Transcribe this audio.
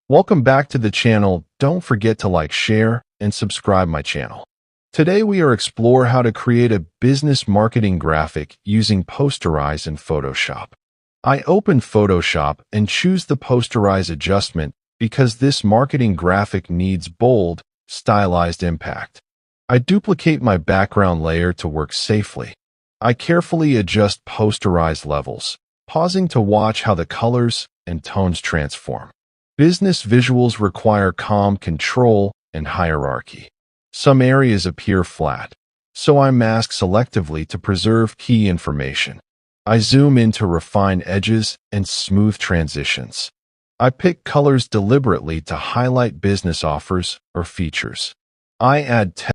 Welcome back to the channel. Don't forget to like, share, and subscribe my channel. Today we are explore how to create a business marketing graphic using Posterize in Photoshop. I open Photoshop and choose the Posterize adjustment because this marketing graphic needs bold, stylized impact. I duplicate my background layer to work safely. I carefully adjust Posterize levels, pausing to watch how the colors and tones transform. Business visuals require calm control and hierarchy. Some areas appear flat, so I mask selectively to preserve key information. I zoom in to refine edges and smooth transitions. I pick colors deliberately to highlight business offers or features. I add text